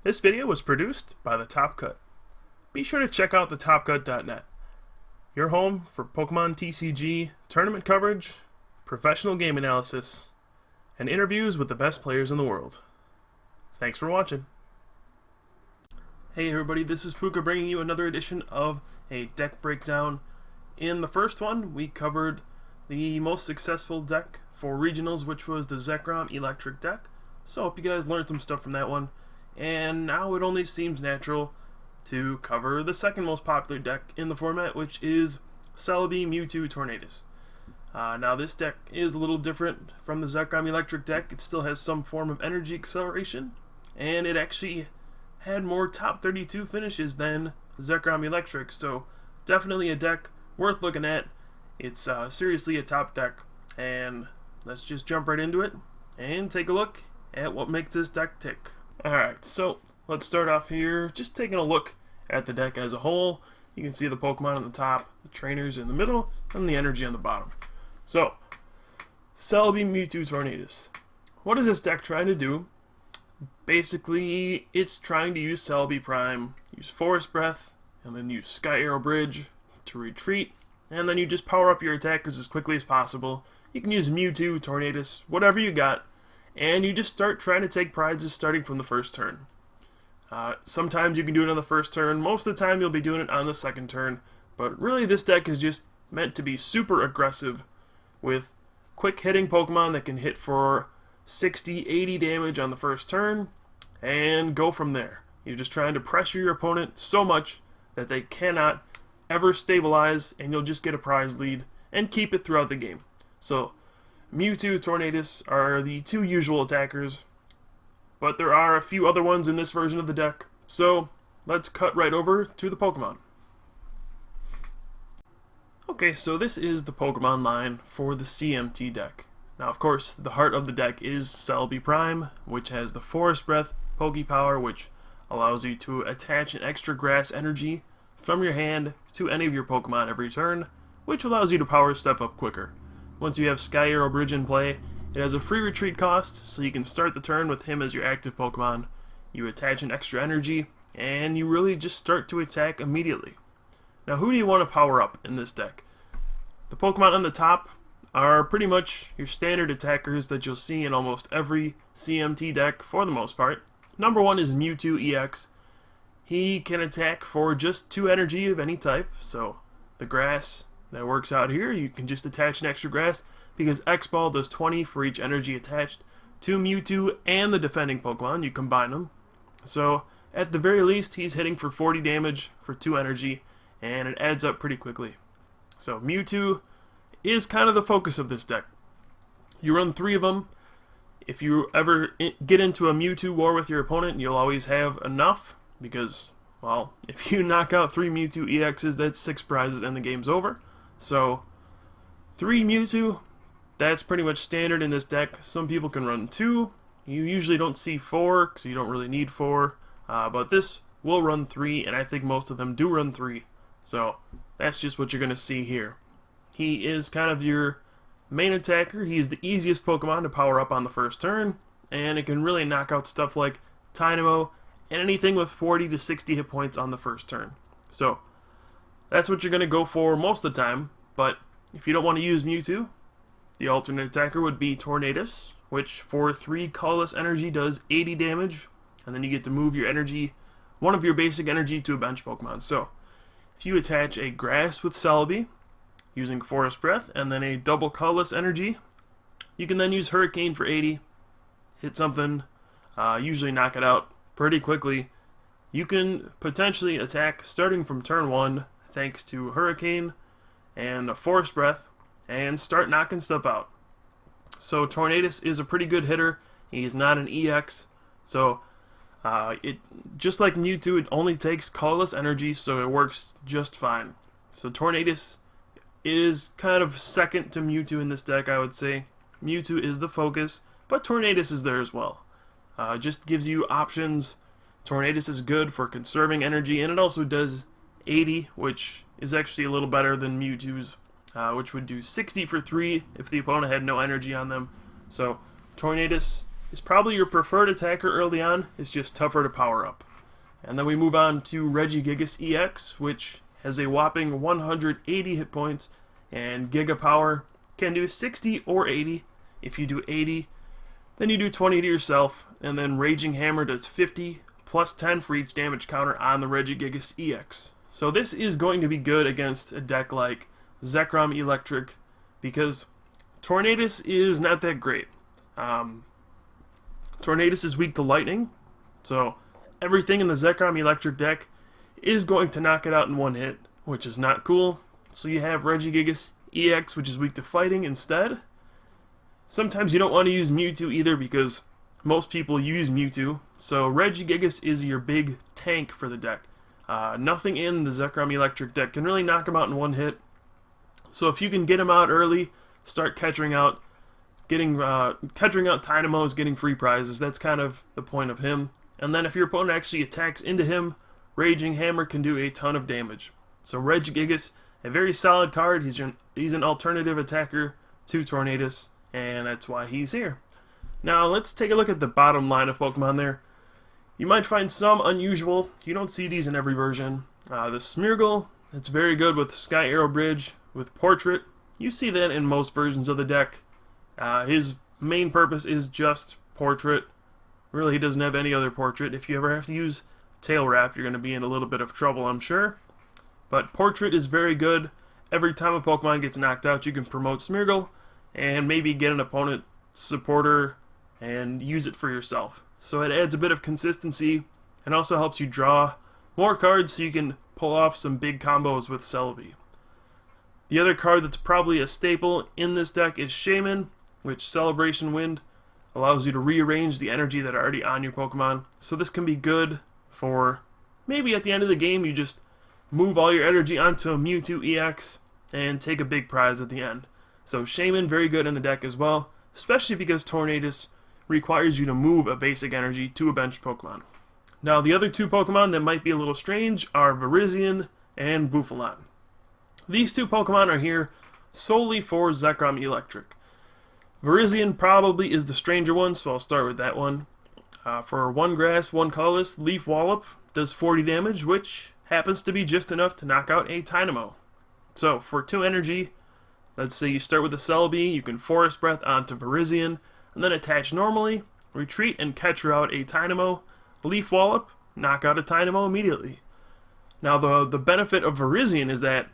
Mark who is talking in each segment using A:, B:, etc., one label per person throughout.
A: This video was produced by The Top Cut. Be sure to check out thetopcut.net, your home for Pokemon TCG, tournament coverage, professional game analysis, and interviews with the best players in the world. Thanks for watching. Hey everybody, this is Pooka bringing you another edition of a deck breakdown. In the first one, we covered the most successful deck for regionals, which was the Zekrom Electric deck. So I hope you guys learned some stuff from that one. And now it only seems natural to cover the second most popular deck in the format, which is Celebi Mewtwo Tornadus. Now this deck is a little different from the Zekrom Electric deck. It still has some form of energy acceleration, and it actually had more top 32 finishes than Zekrom Electric, so definitely a deck worth looking at. It's seriously a top deck, and let's just jump right into it and take a look at what makes this deck tick. Alright, so let's start off here just taking a look at the deck as a whole. You can see the Pokemon on the top, the trainers in the middle, and the energy on the bottom. So, Celebi Mewtwo Tornadus. What is this deck trying to do? Basically, it's trying to use Celebi Prime, use Forest Breath, and then use Sky Arrow Bridge to retreat, and then you just power up your attackers as quickly as possible. You can use Mewtwo, Tornadus, whatever you got, and you just start trying to take prizes starting from the first turn. Sometimes you can do it on the first turn, most of the time you'll be doing it on the second turn, but really this deck is just meant to be super aggressive with quick hitting Pokemon that can hit for 60, 80 damage on the first turn, and go from there. You're just trying to pressure your opponent so much that they cannot ever stabilize, and you'll just get a prize lead and keep it throughout the game. So, Mewtwo, Tornadus are the two usual attackers, but there are a few other ones in this version of the deck, so let's cut right over to the Pokemon. Okay, so this is the Pokemon line for the CMT deck. Now, of course, the heart of the deck is Celebi Prime, which has the Forest Breath Pokepower, which allows you to attach an extra grass energy from your hand to any of your Pokemon every turn, which allows you to power step up quicker. Once you have Sky Arrow Bridge in play, it has a free retreat cost, so you can start the turn with him as your active Pokemon. You attach an extra energy, and you really just start to attack immediately. Now, who do you want to power up in this deck? The Pokemon on the top are pretty much your standard attackers that you'll see in almost every CMT deck for the most part. Number one is Mewtwo EX. He can attack for just 2 energy of any type, so the grass that works out here, you can just attach an extra grass because X-Ball does 20 for each energy attached to Mewtwo and the defending Pokemon. You combine them. So at the very least, he's hitting for 40 damage for 2 energy, and it adds up pretty quickly. So Mewtwo is kind of the focus of this deck. You run 3 of them. If you ever get into a Mewtwo war with your opponent, you'll always have enough because, well, if you knock out 3 Mewtwo EXs, that's 6 prizes and the game's over. So 3 Mewtwo, that's pretty much standard in this deck. Some people can run 2. You usually don't see 4 because you don't really need 4. But this will run 3, and I think most of them do run 3. So that's just what you're going to see here. He is kind of your main attacker. He's the easiest Pokemon to power up on the first turn, and it can really knock out stuff like Dynamo and anything with 40 to 60 hit points on the first turn. So that's what you're going to go for most of the time, but if you don't want to use Mewtwo, the alternate attacker would be Tornadus, which for 3 colorless energy does 80 damage, and then you get to move your energy, one of your basic energy, to a bench Pokemon. So if you attach a grass with Celebi, using Forest Breath, and then a double colorless energy, you can then use Hurricane for 80, hit something, usually knock it out pretty quickly. You can potentially attack starting from turn 1 thanks to Hurricane and a Forest Breath, and start knocking stuff out. So Tornadus is a pretty good hitter. He's not an EX, so it just like Mewtwo, it only takes colorless energy, so it works just fine. So Tornadus is kind of second to Mewtwo in this deck, I would say. Mewtwo is the focus, but Tornadus is there as well. Just gives you options. Tornadus is good for conserving energy, and it also does 80, which is actually a little better than Mewtwo's, which would do 60 for 3 if the opponent had no energy on them. So Tornadus is probably your preferred attacker early on. It's just tougher to power up. And then we move on to Regigigas EX, which has a whopping 180 hit points, and Giga Power can do 60 or 80. If you do 80, then you do 20 to yourself, and then Raging Hammer does 50, plus 10 for each damage counter on the Regigigas EX. So this is going to be good against a deck like Zekrom Electric, because Tornadus is not that great. Tornadus is weak to lightning, so everything in the Zekrom Electric deck is going to knock it out in one hit, which is not cool. So you have Regigigas EX, which is weak to fighting instead. Sometimes you don't want to use Mewtwo either, because most people use Mewtwo, so Regigigas is your big tank for the deck. Nothing in the Zekrom Electric deck can really knock him out in one hit. So if you can get him out early, start catching out Tynamos, getting free prizes. That's kind of the point of him. And then if your opponent actually attacks into him, Raging Hammer can do a ton of damage. So Regigigas, a very solid card. He's an alternative attacker to Tornadus, and that's why he's here. Now let's take a look at the bottom line of Pokemon there. You might find some unusual. You don't see these in every version. The Smeargle, it's very good with Sky Arrow Bridge, with Portrait. You see that in most versions of the deck. His main purpose is just Portrait. Really, he doesn't have any other Portrait. If you ever have to use Tail Wrap, you're going to be in a little bit of trouble, I'm sure. But Portrait is very good. Every time a Pokemon gets knocked out, you can promote Smeargle and maybe get an opponent supporter and use it for yourself. So it adds a bit of consistency and also helps you draw more cards so you can pull off some big combos with Celebi. The other card that's probably a staple in this deck is Shaman, which Celebration Wind allows you to rearrange the energy that are already on your Pokemon. So this can be good for maybe at the end of the game you just move all your energy onto a Mewtwo EX and take a big prize at the end. So Shaman, very good in the deck as well, especially because Tornadus requires you to move a basic energy to a bench Pokemon. Now the other two Pokemon that might be a little strange are Virizion and Bouffalant. These two Pokemon are here solely for Zekrom Electric. Virizion probably is the stranger one, so I'll start with that one. For 1 grass, 1 colorless, Leaf Wallop does 40 damage, which happens to be just enough to knock out a Tynamo. So for 2 energy, let's say you start with a Celebi, you can Forest Breath onto Virizion, and then attach normally, retreat and catch out a Tynamo, Leaf Wallop, knock out a Tynamo immediately. Now the benefit of Virizion is that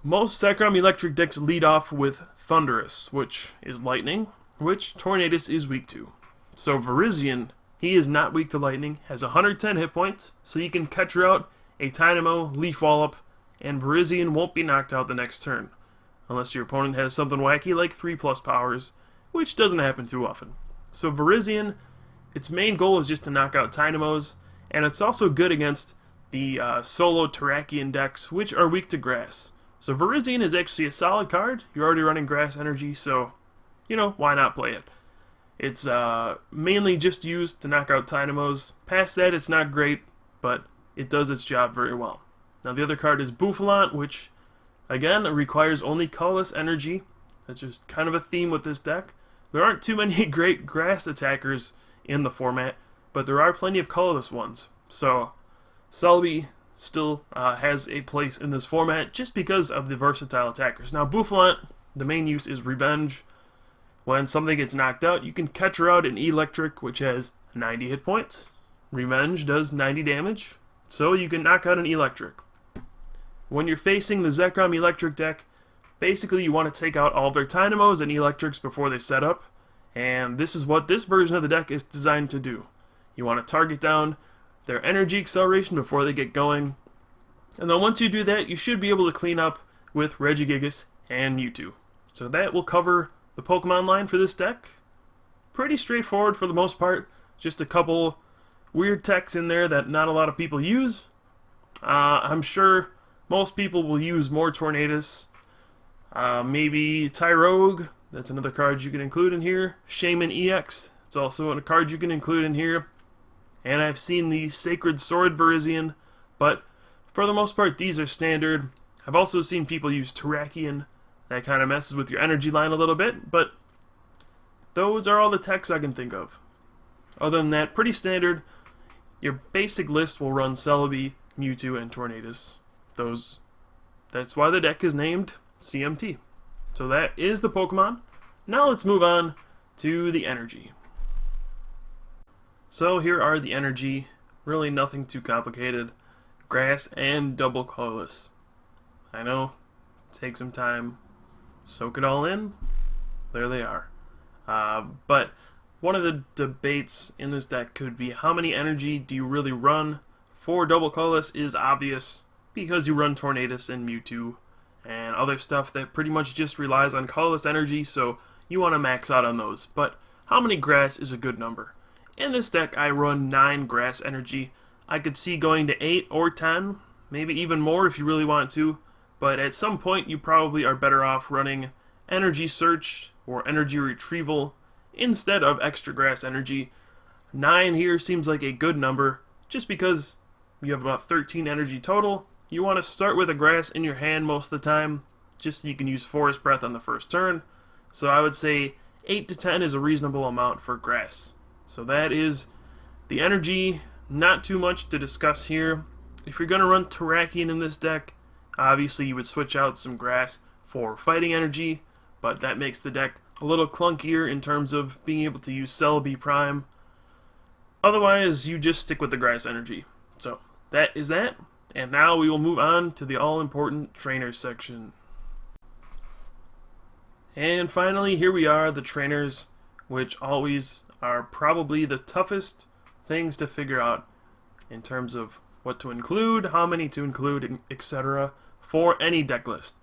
A: most Zekrom Electric decks lead off with Thunderous, which is lightning, which Tornadus is weak to. So Virizion, he is not weak to lightning, has 110 hit points, so you can catch out a Tynamo, Leaf Wallop, and Virizion won't be knocked out the next turn, unless your opponent has something wacky like 3+ powers, which doesn't happen too often. So Virizion, its main goal is just to knock out Tynamos, and it's also good against the solo Terrakion decks, which are weak to grass. So Virizion is actually a solid card. You're already running grass energy, so, why not play it? It's mainly just used to knock out Tynamos. Past that, it's not great, but it does its job very well. Now the other card is Bouffalant, which, again, requires only colorless energy. That's just kind of a theme with this deck. There aren't too many great grass attackers in the format, but there are plenty of colorless ones. So Celebi still has a place in this format just because of the versatile attackers. Now Bouffalant, the main use is Revenge. When something gets knocked out, you can catch her out in Electric, which has 90 hit points. Revenge does 90 damage, so you can knock out an Electric. When you're facing the Zekrom Electric deck, basically you want to take out all of their Tynamos and Electrics before they set up, and this is what this version of the deck is designed to do. You want to target down their energy acceleration before they get going, and then once you do that, you should be able to clean up with Regigigas and Mewtwo. So that will cover the Pokemon line for this deck. Pretty straightforward for the most part, just a couple weird techs in there that not a lot of people use. I'm sure most people will use more Tornadus. Maybe Tyrogue, that's another card you can include in here. Shaman EX, it's also a card you can include in here. And I've seen the Sacred Sword Virizion, but for the most part these are standard. I've also seen people use Terrakion. That kind of messes with your energy line a little bit, but those are all the techs I can think of. Other than that, pretty standard. Your basic list will run Celebi, Mewtwo, and Tornadus. That's why the deck is named CMT. So that is the Pokemon. Now let's move on to the energy. So here are the energy. Really nothing too complicated. Grass and double colorless. I know, take some time, soak it all in. There they are. But one of the debates in this deck could be how many energy do you really run? For double colorless is obvious because you run Tornadus and Mewtwo and other stuff that pretty much just relies on colorless energy, so you want to max out on those. But how many grass is a good number? In this deck I run 9 grass energy. I could see going to 8 or 10, maybe even more if you really want to, but at some point you probably are better off running energy search or energy retrieval instead of extra grass energy. 9 here seems like a good number just because you have about 13 energy total. You want to start with a grass in your hand most of the time just so you can use Forest Breath on the first turn. So I would say 8 to 10 is a reasonable amount for grass. So that is the energy. Not too much to discuss here. If you're going to run Terrakion in this deck, obviously you would switch out some grass for fighting energy, but that makes the deck a little clunkier in terms of being able to use Celebi Prime. Otherwise, you just stick with the grass energy. So that is that, and now we will move on to the all-important trainers section. And finally, here we are, the trainers, which always are probably the toughest things to figure out in terms of what to include, how many to include, etc. for any deck list.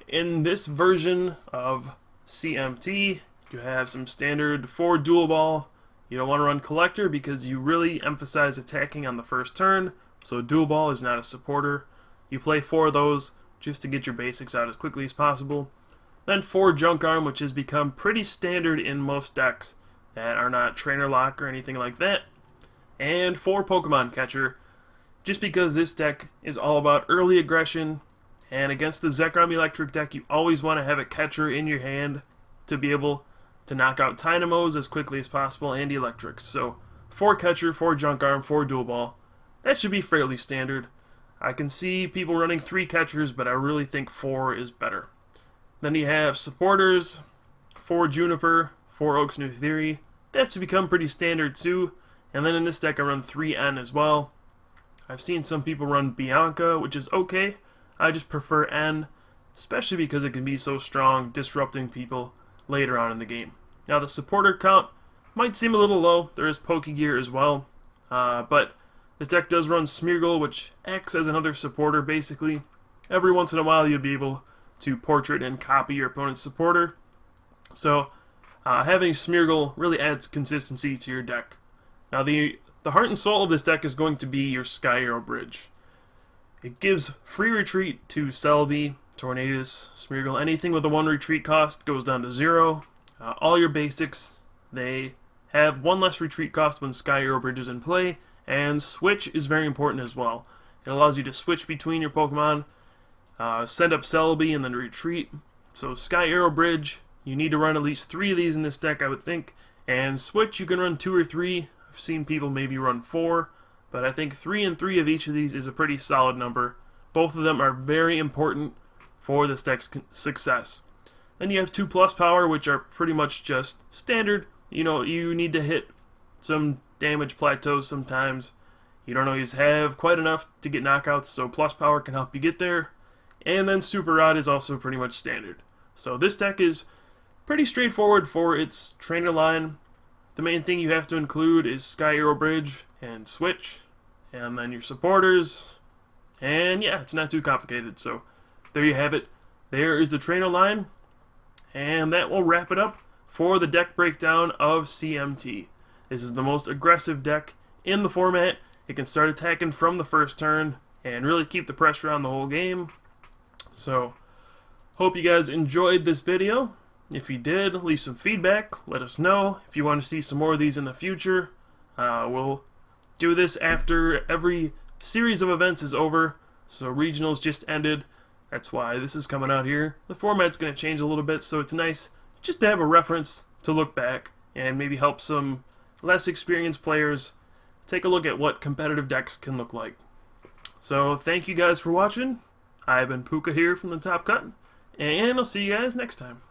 A: In this version of CMT, you have some standard for dual ball. You don't want to run collector because you really emphasize attacking on the first turn, so dual ball is not a supporter. You play 4 of those just to get your basics out as quickly as possible. Then 4 junk arm, which has become pretty standard in most decks that are not trainer lock or anything like that. And 4 Pokemon catcher, just because this deck is all about early aggression, and against the Zekrom Electric deck you always want to have a catcher in your hand to be able to knock out Tynamos as quickly as possible and electrics. So 4 catcher, 4 junk arm, 4 dual ball. That should be fairly standard. I can see people running 3 catchers, but I really think 4 is better. Then you have supporters, 4 Juniper, 4 Oak's New Theory. That's become pretty standard too. And then in this deck I run 3N as well. I've seen some people run Bianca, which is okay. I just prefer N, especially because it can be so strong, disrupting people later on in the game. Now the supporter count might seem a little low. There is Pokegear as well. But the deck does run Smeargle, which acts as another supporter basically. Every once in a while you'll be able to portrait and copy your opponent's supporter. So having Smeargle really adds consistency to your deck. Now the heart and soul of this deck is going to be your Sky Arrow Bridge. It gives free retreat to Celebi, Tornadus, Smeargle. Anything with a 1 retreat cost goes down to 0. All your basics, they have 1 less retreat cost when Sky Arrow Bridge is in play, and switch is very important as well. It allows you to switch between your Pokemon, send up Celebi, and then retreat. So Sky Arrow Bridge, you need to run at least 3 of these in this deck, I would think. And switch, you can run 2 or 3. I've seen people maybe run 4, but I think 3 and 3 of each of these is a pretty solid number. Both of them are very important for this deck's success. Then you have 2 plus power, which are pretty much just standard. You know, you need to hit some damage plateaus sometimes. You don't always have quite enough to get knockouts, so plus power can help you get there. And then Super Rod is also pretty much standard. So this deck is pretty straightforward for its trainer line. The main thing you have to include is Sky Arrow Bridge and switch, and then your supporters, and yeah, it's not too complicated. So there you have it. There is the trainer line, and that will wrap it up for the deck breakdown of CMT. This is the most aggressive deck in the format. It can start attacking from the first turn and really keep the pressure on the whole game. So hope you guys enjoyed this video. If you did, leave some feedback. Let us know if you want to see some more of these in the future. We'll do this after every series of events is over. So regionals just ended. That's why this is coming out here. The format's going to change a little bit, so it's nice just to have a reference to look back and maybe help some less experienced players take a look at what competitive decks can look like. So thank you guys for watching. I've been Pooka here from the Top Cut, and I'll see you guys next time.